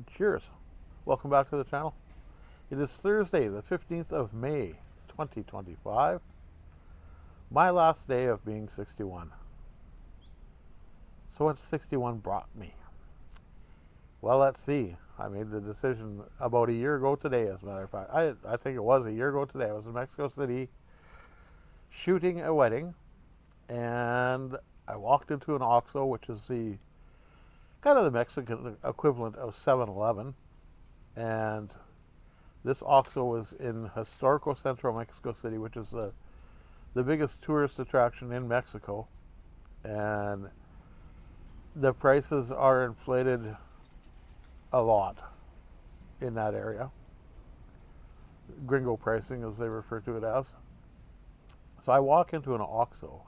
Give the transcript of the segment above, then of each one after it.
Cheers. Welcome back to the channel. It is Thursday, the 15th of May, 2025. My last day of being 61. So what 61 brought me? Well, let's see. I made the decision about a year ago today, as a matter of fact. I think it was a year ago today. I was in Mexico City shooting a wedding, and I walked into an OXXO, which is the kind of the Mexican equivalent of 7-Eleven. And this OXXO was in historical central Mexico City, which is the biggest tourist attraction in Mexico. And the prices are inflated a lot in that area. Gringo pricing, as they refer to it as. So I walk into an OXXO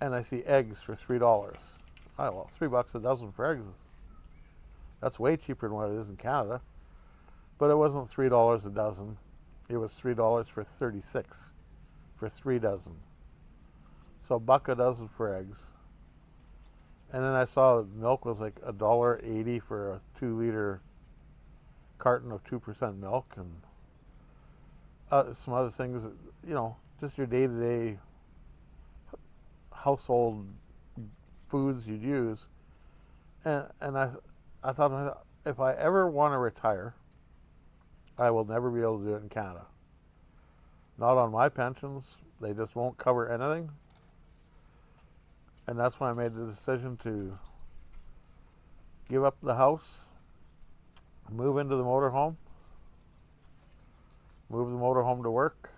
and I see eggs for $3. Oh, well, $3 a dozen for eggs. That's way cheaper than what it is in Canada. But it wasn't $3 a dozen. It was $3 for 36 for 3 dozen. So $1 a dozen for eggs. And then I saw milk was like $1.80 for a 2-liter carton of 2% milk, and some other things, just your day-to-day household foods you'd use. And I thought, if I ever want to retire, I will never be able to do it in Canada. Not on my pensions. They just won't cover anything. And that's when I made the decision to give up the house, move into the motorhome, move the motorhome to work,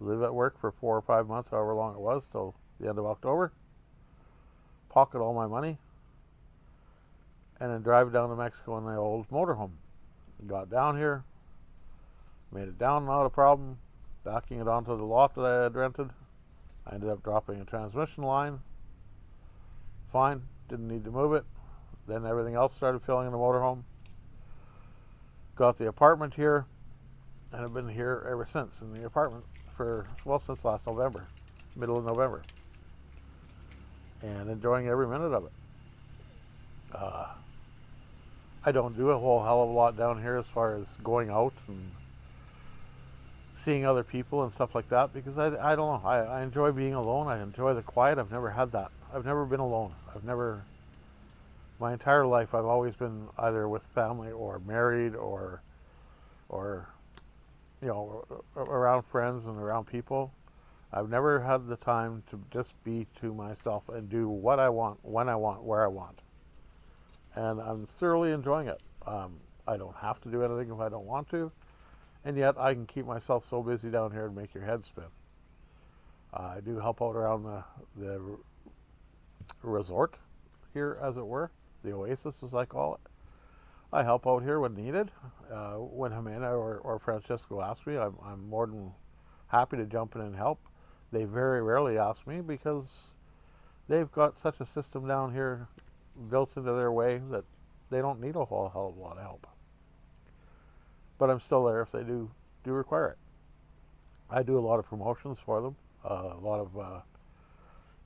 live at work for 4 or 5 months, however long it was, till the end of October, pocket all my money, and then drive down to Mexico in the old motorhome. Got down here, made it down, not a problem, backing it onto the lot that I had rented. I ended up dropping a transmission line. Fine, didn't need to move it. Then everything else started filling in the motorhome. Got the apartment here, and I've been here ever since in the apartment since last November, middle of November, and enjoying every minute of it. I don't do a whole hell of a lot down here as far as going out and seeing other people and stuff like that, because I don't know. I enjoy being alone. I enjoy the quiet. I've never had that. I've never been alone. My entire life I've always been either with family or married or around friends and around people. I've never had the time to just be to myself and do what I want, when I want, where I want. And I'm thoroughly enjoying it. I don't have to do anything if I don't want to. And yet I can keep myself so busy down here and make your head spin. I do help out around the resort here, as it were, the oasis as I call it. I help out here when needed. When Jimena or Francisco ask me, I'm more than happy to jump in and help. They very rarely ask me because they've got such a system down here built into their way that they don't need a whole hell of a lot of help. But I'm still there if they do require it. I do a lot of promotions for them, a lot of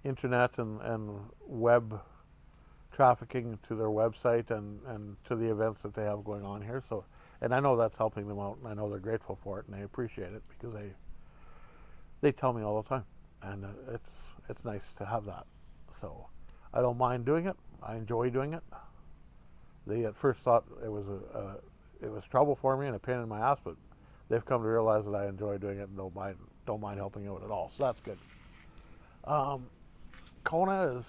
internet and web trafficking to their website and to the events that they have going on here. So, and I know that's helping them out, and I know they're grateful for it, and they appreciate it, because they tell me all the time, and it's nice to have that. So I don't mind doing it. I enjoy doing it. They at first thought it was trouble for me and a pain in my ass, but they've come to realize that I enjoy doing it and don't mind helping out at all. So that's good. Kona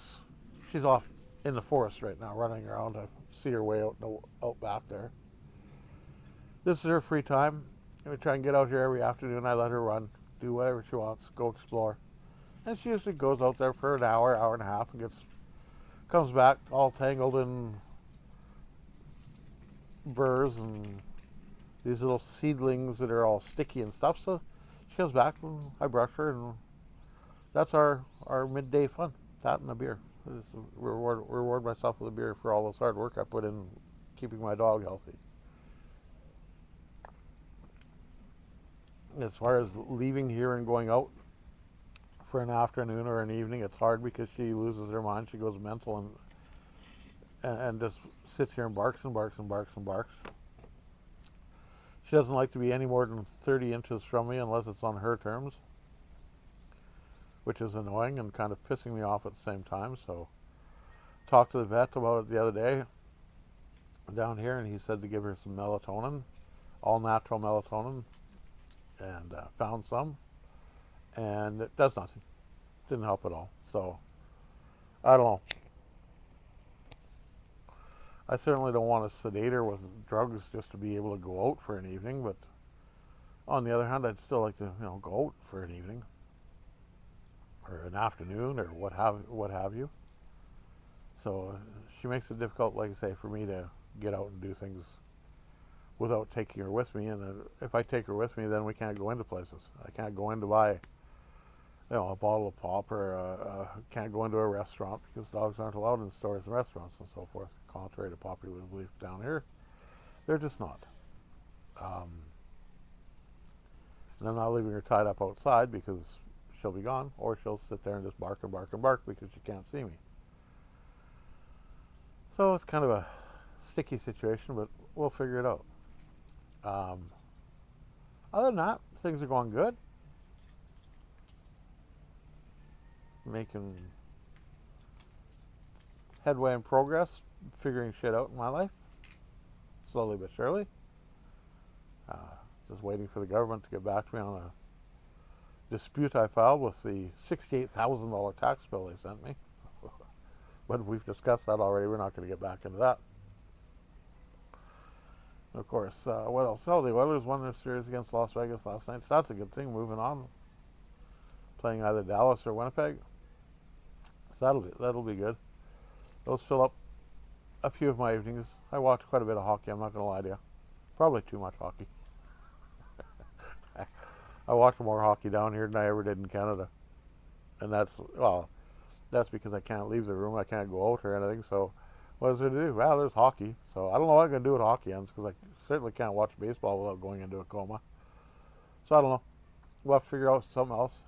she's off in the forest right now, running around to see her way out back there. This is her free time. We try and get out here every afternoon. I let her run, do whatever she wants, go explore. And she usually goes out there for an hour, hour and a half, and comes back all tangled in burrs and these little seedlings that are all sticky and stuff. So she comes back and I brush her, and that's our midday fun. That and a beer. I just reward myself with a beer for all this hard work I put in keeping my dog healthy. As far as leaving here and going out for an afternoon or an evening, it's hard because she loses her mind. She goes mental and just sits here and barks and barks and barks and barks. She doesn't like to be any more than 30 inches from me unless it's on her terms, which is annoying and kind of pissing me off at the same time. So talked to the vet about it the other day down here, and he said to give her some melatonin, all natural melatonin, and found some, and it does nothing. Didn't help at all. So I don't know. I certainly don't want to sedate her with drugs just to be able to go out for an evening, but on the other hand, I'd still like to, go out for an evening or an afternoon or what have you. So she makes it difficult, like I say, for me to get out and do things without taking her with me. And if I take her with me, then we can't go into places. I can't go in to buy, a bottle of pop, or can't go into a restaurant because dogs aren't allowed in stores and restaurants and so forth, contrary to popular belief down here. They're just not. And I'm not leaving her tied up outside because she'll be gone, or she'll sit there and just bark and bark and bark because she can't see me. So it's kind of a sticky situation, but we'll figure it out. Other than that, things are going good. Making headway and progress, figuring shit out in my life, slowly but surely. Just waiting for the government to get back to me on a dispute I filed with the $68,000 tax bill they sent me. But we've discussed that already. We're not going to get back into that. Of course, what else? Oh, the Oilers won their series against Las Vegas last night. So that's a good thing. Moving on. Playing either Dallas or Winnipeg. So that'll be good. Those fill up a few of my evenings. I watch quite a bit of hockey. I'm not going to lie to you. Probably too much hockey. I watch more hockey down here than I ever did in Canada. And that's because I can't leave the room. I can't go out or anything. So what is there to do? Well, there's hockey. So I don't know what I'm going to do with hockey ends, because I certainly can't watch baseball without going into a coma. So I don't know. We'll have to figure out something else.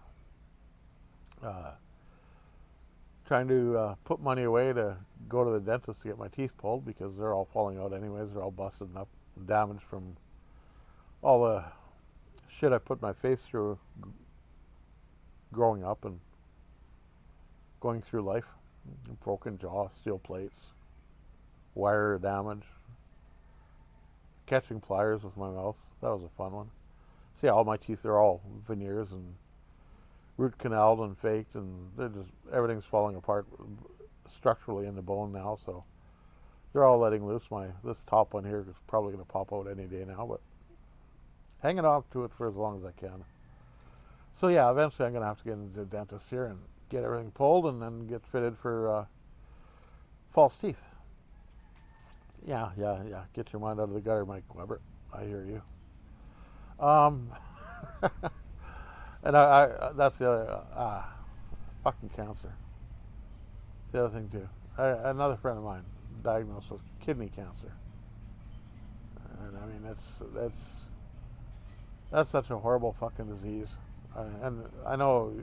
Trying to put money away to go to the dentist to get my teeth pulled, because they're all falling out anyways. They're all busted up and damaged from all the shit I put my face through growing up and going through life. Broken jaw, steel plates, wire damage, catching pliers with my mouth. That was a fun one. See, all my teeth are all veneers and root canaled and faked, and everything's falling apart structurally in the bone now, so they're all letting loose. This top one here is probably going to pop out any day now, but hanging on to it for as long as I can. So yeah, eventually I'm going to have to get into the dentist here and get everything pulled and then get fitted for false teeth. Yeah. Get your mind out of the gutter, Mike Weber. I hear you. And I that's the other, fucking cancer. The other thing too. Another friend of mine diagnosed with kidney cancer. And I mean, that's such a horrible fucking disease. And I know,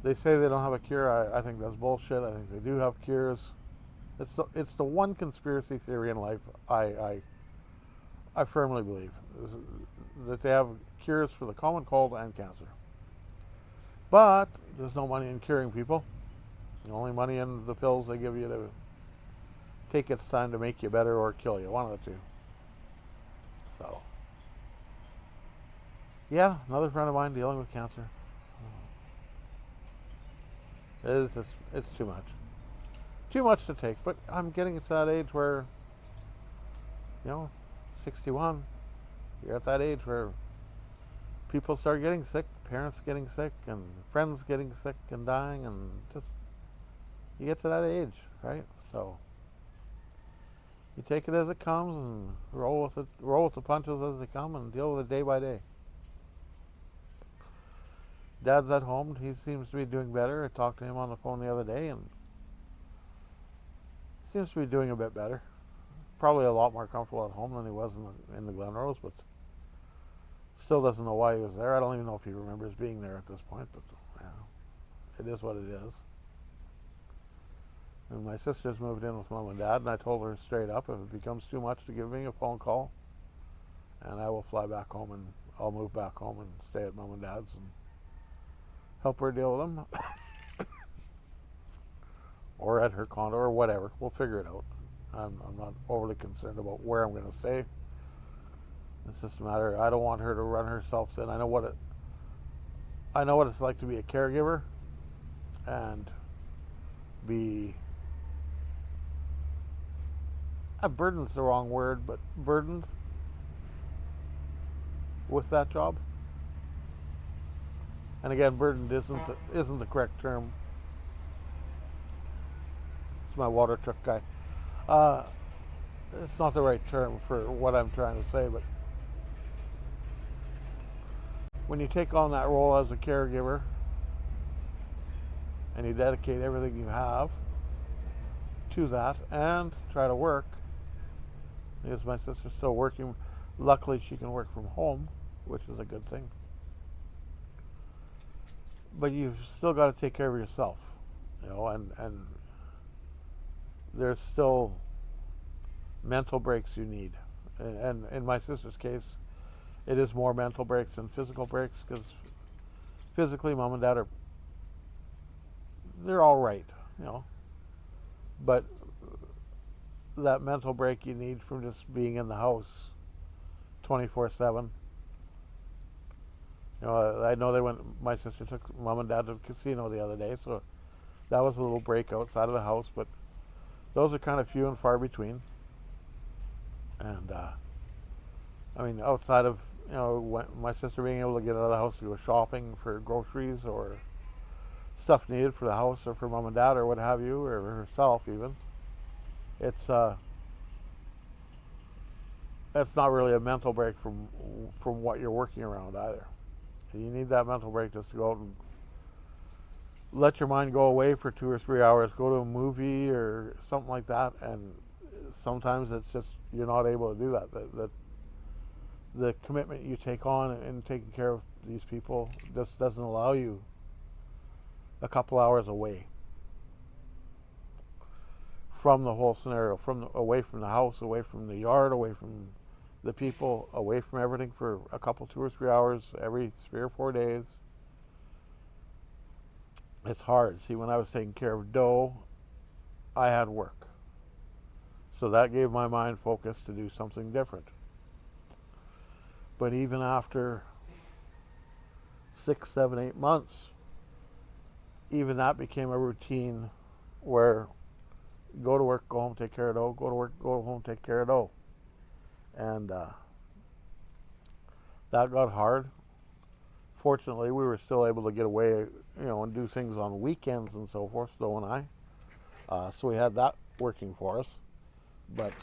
they say they don't have a cure. I think that's bullshit. I think they do have cures. It's the one conspiracy theory in life I firmly believe is that they have cures for the common cold and cancer. But there's no money in curing people. The only money in the pills they give you to take its time to make you better or kill you. One of the two. So, yeah, another friend of mine dealing with cancer. It's too much. Too much to take. But I'm getting to that age where, 61, you're at that age where people start getting sick, parents getting sick, and friends getting sick and dying, and just, you get to that age, right? So you take it as it comes and roll with the punches as they come, and deal with it day by day. Dad's at home. He seems to be doing better. I talked to him on the phone the other day, and seems to be doing a bit better. Probably a lot more comfortable at home than he was in the Glenrose, but still doesn't know why he was there. I don't even know if he remembers being there at this point, but it is what it is. And my sister's moved in with Mom and Dad, and I told her straight up, if it becomes too much to give me a phone call, and I will fly back home, and I'll move back home and stay at Mom and Dad's and help her deal with them. Or at her condo or whatever. We'll figure it out. I'm not overly concerned about where I'm going to stay. It's just a matter, I don't want her to run herself thin. I know what it's like to be a caregiver and be, burden's the wrong word, but burdened with that job. And again, burdened isn't the correct term. It's my water truck guy. It's not the right term for what I'm trying to say, but when you take on that role as a caregiver and you dedicate everything you have to that and try to work, because my sister's still working, luckily she can work from home, which is a good thing. But you've still got to take care of yourself, and there's still mental breaks you need. And in my sister's case, it is more mental breaks than physical breaks, because physically Mom and Dad they're all right, but that mental break you need from just being in the house 24/7. I know my sister took Mom and Dad to the casino the other day, so that was a little break outside of the house, but those are kind of few and far between. And outside of when my sister being able to get out of the house to go shopping for groceries or stuff needed for the house or for Mom and Dad or what have you, or herself even, it's not really a mental break from what you're working around either. You need that mental break just to go out and let your mind go away for 2 or 3 hours, go to a movie or something like that, and sometimes it's just you're not able to do that. The commitment you take on in taking care of these people just doesn't allow you a couple hours away from the whole scenario, away from the house, away from the yard, away from the people, away from everything for a couple, 2 or 3 hours every 3 or 4 days. It's hard. See, when I was taking care of Doe, I had work. So that gave my mind focus to do something different. But even after 6, 7, 8 months, even that became a routine where go to work, go home, take care of Doe, go to work, go home, take care of Doe. And that got hard. Fortunately, we were still able to get away, and do things on weekends and so forth, Doe and I. So we had that working for us. But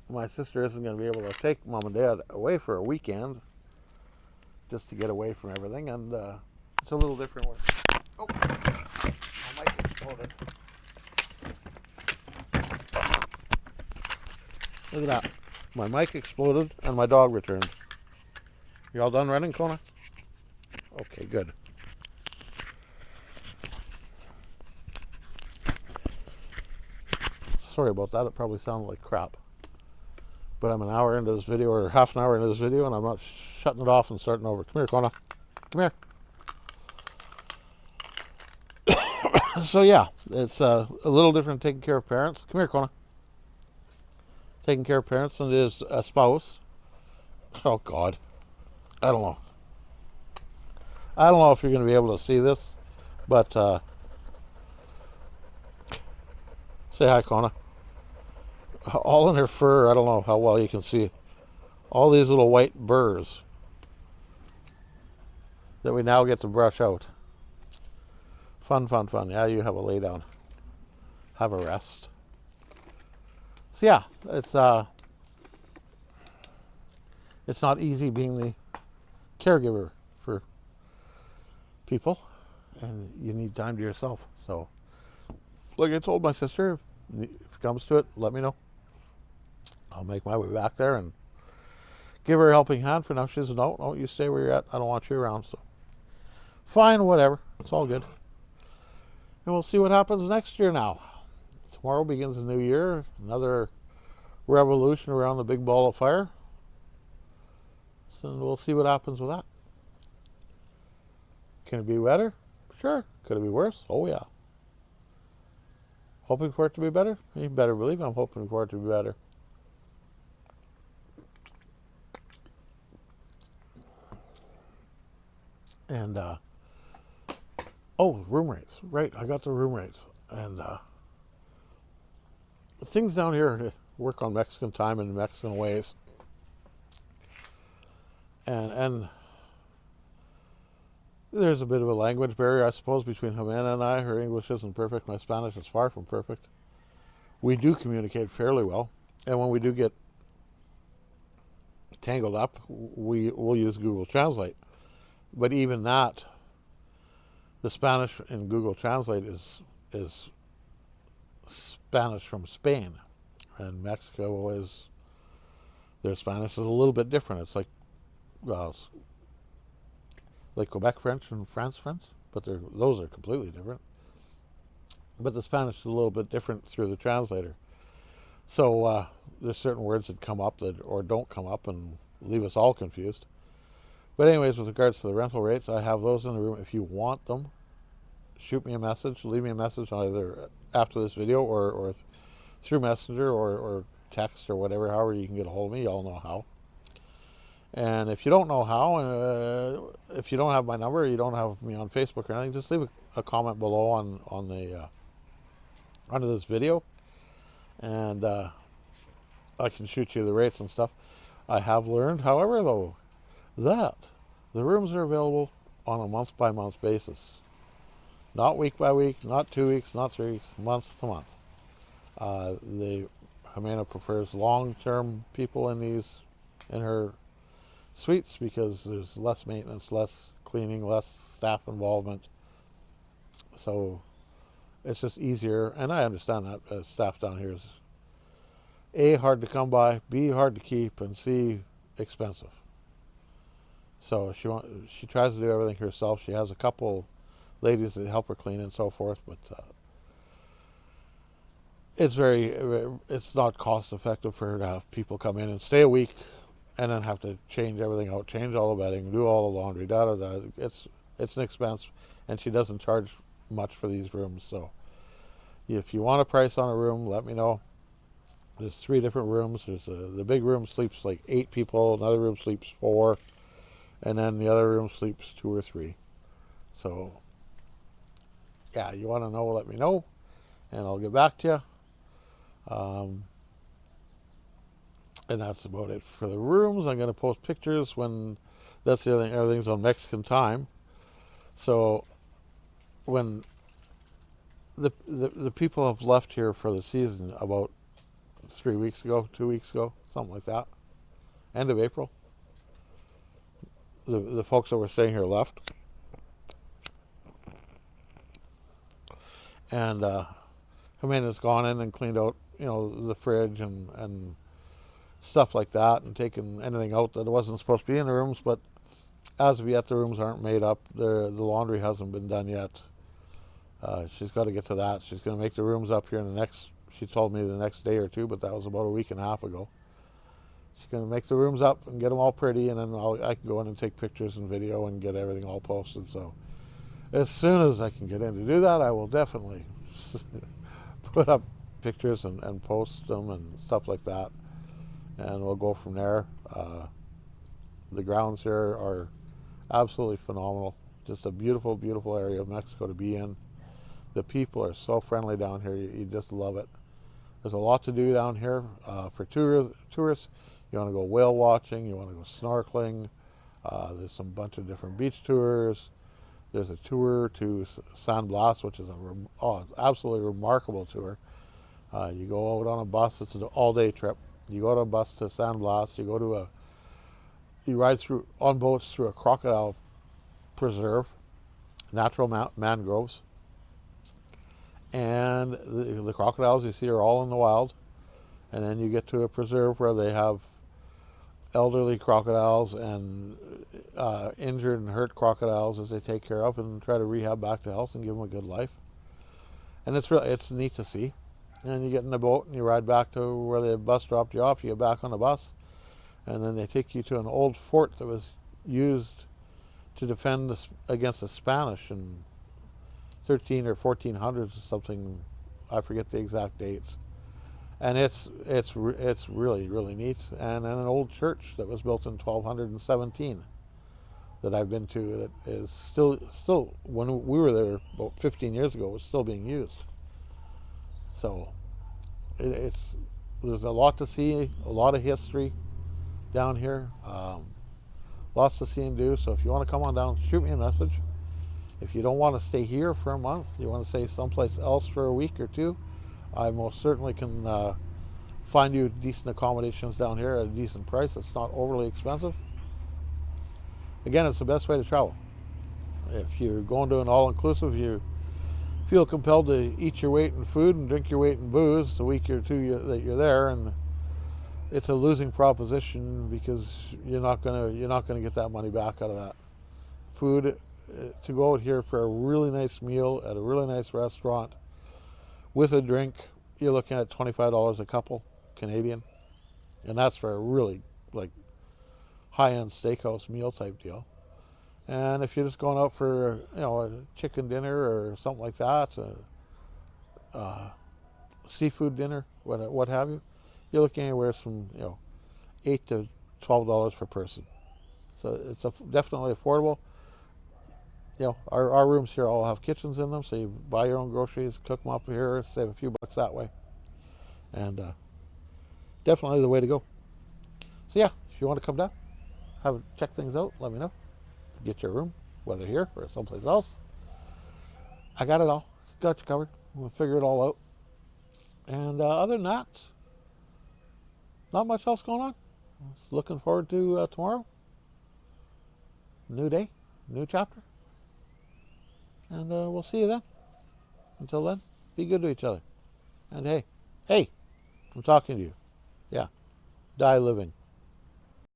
my sister isn't going to be able to take Mom and Dad away for a weekend just to get away from everything, and it's a little different way. Oh, my mic exploded. Look at that. My mic exploded and my dog returned. You all done running, Kona? Okay, good. Sorry about that. It probably sounded like crap. But I'm an hour into this video, or half an hour into this video, and I'm not shutting it off and starting over. Come here, Kona. Come here. So yeah, it's a little different taking care of parents. Come here, Kona. Taking care of parents than it is a spouse. Oh, God. I don't know. I don't know if you're going to be able to see this, but say hi, Kona. All in her fur, I don't know how well you can see. All these little white burrs that we now get to brush out. Fun, fun, fun. Yeah, you have a lay down. Have a rest. So yeah, it's not easy being the caregiver for people, and you need time to yourself. So, like I told my sister, if it comes to it, let me know. I'll make my way back there and give her a helping hand. For now, she says, no, you stay where you're at. I don't want you around. So, fine, whatever. It's all good. And we'll see what happens next year now. Tomorrow begins a new year, another revolution around the big ball of fire. So we'll see what happens with that. Can it be better? Sure. Could it be worse? Oh, yeah. Hoping for it to be better? You better believe I'm hoping for it to be better. And, room rates. Right, I got the room rates. And things down here work on Mexican time and Mexican ways. And there's a bit of a language barrier, I suppose, between Jimena and I. Her English isn't perfect. My Spanish is far from perfect. We do communicate fairly well. And when we do get tangled up, we'll use Google Translate. But even that, the Spanish in Google Translate is Spanish from Spain. And Mexico is, their Spanish is a little bit different. It's like Quebec French and France French, but those are completely different. But the Spanish is a little bit different through the translator. So there's certain words that come up or don't come up and leave us all confused. But anyways, with regards to the rental rates, I have those in the room. If you want them, shoot me a message, leave me a message either after this video or through Messenger or text or whatever, however you can get a hold of me. Y'all know how. And if you don't know how, if you don't have my number, you don't have me on Facebook or anything, just leave a comment below on the under this video, and I can shoot you the rates and stuff. I have learned, however, though, that the rooms are available on a month-by-month basis. Not week by week, not 2 weeks, not 3 weeks, month to month. Jimena prefers long-term people in her suites because there's less maintenance, less cleaning, less staff involvement. So it's just easier, and I understand that staff down here is A, hard to come by, B, hard to keep, and C, expensive. So she tries to do everything herself. She has a couple ladies that help her clean and so forth, but it's not cost effective for her to have people come in and stay a week and then have to change everything out, change all the bedding, do all the laundry, It's an expense, and she doesn't charge much for these rooms. So if you want a price on a room, let me know. There's 3 different rooms. There's the big room sleeps like 8 people, another room sleeps 4, and then the other room sleeps 2 or 3. So yeah, you want to know, let me know, and I'll get back to you. And that's about it for the rooms. I'm going to post pictures when, that's the other thing, everything's on Mexican time. So when the people have left here for the season about 3 weeks ago, 2 weeks ago, something like that, end of April, the folks that were staying here left. And Jimena's gone in and cleaned out, the fridge and stuff like that, and taken anything out that wasn't supposed to be in the rooms. But as of yet, the rooms aren't made up. The laundry hasn't been done yet. She's got to get to that. She's going to make the rooms up here in she told me the next day or 2, but that was about a week and a half ago. She's going to make the rooms up and get them all pretty, and then I can go in and take pictures and video and get everything all posted. So as soon as I can get in to do that, I will definitely put up pictures and post them and stuff like that. And we'll go from there. The grounds here are absolutely phenomenal. Just a beautiful, beautiful area of Mexico to be in. The people are so friendly down here. You just love it. There's a lot to do down here for tourists. You want to go whale watching. You want to go snorkeling. There's some bunch of different beach tours. There's a tour to San Blas, which is absolutely remarkable tour. You go out on a bus. It's an all-day trip. You go on a bus to San Blas. You ride on boats through a crocodile preserve, natural mangroves, and the crocodiles you see are all in the wild. And then you get to a preserve where they have elderly crocodiles and injured and hurt crocodiles as they take care of and try to rehab back to health and give them a good life. and it's neat to see. And you get in the boat and you ride back to where the bus dropped you off. You get back on the bus, and then they take you to an old fort that was used to defend against the Spanish in 13 or 1400s or something. I forget the exact dates. And it's really, really neat. And then an old church that was built in 1217 that I've been to that is still when we were there about 15 years ago, it was still being used. So there's a lot to see, a lot of history down here, lots to see and do. So if you want to come on down, shoot me a message. If you don't want to stay here for a month, you want to stay someplace else for a week or two, I most certainly can find you decent accommodations down here at a decent price. It's not overly expensive. Again, it's the best way to travel. If you're going to an all-inclusive, you feel compelled to eat your weight in food and drink your weight in booze the week or two that you're there, and it's a losing proposition because you're not gonna get that money back out of that. Food, to go out here for a really nice meal at a really nice restaurant with a drink, you're looking at $25 a couple Canadian, and that's for a really like high-end steakhouse meal type deal. And if you're just going out for a chicken dinner or something like that, seafood dinner, what have you, you're looking anywhere from $8 to $12 per person. So it's definitely affordable. Our rooms here all have kitchens in them, so you buy your own groceries, cook them up here, save a few bucks that way, and definitely the way to go. So yeah, if you want to come down, check things out, let me know. Get your room, whether here or someplace else. I got it all. Got you covered. We'll figure it all out. And other than that, not much else going on. Just looking forward to tomorrow. New day, new chapter. And we'll see you then. Until then, be good to each other. And hey, I'm talking to you. Yeah, die living.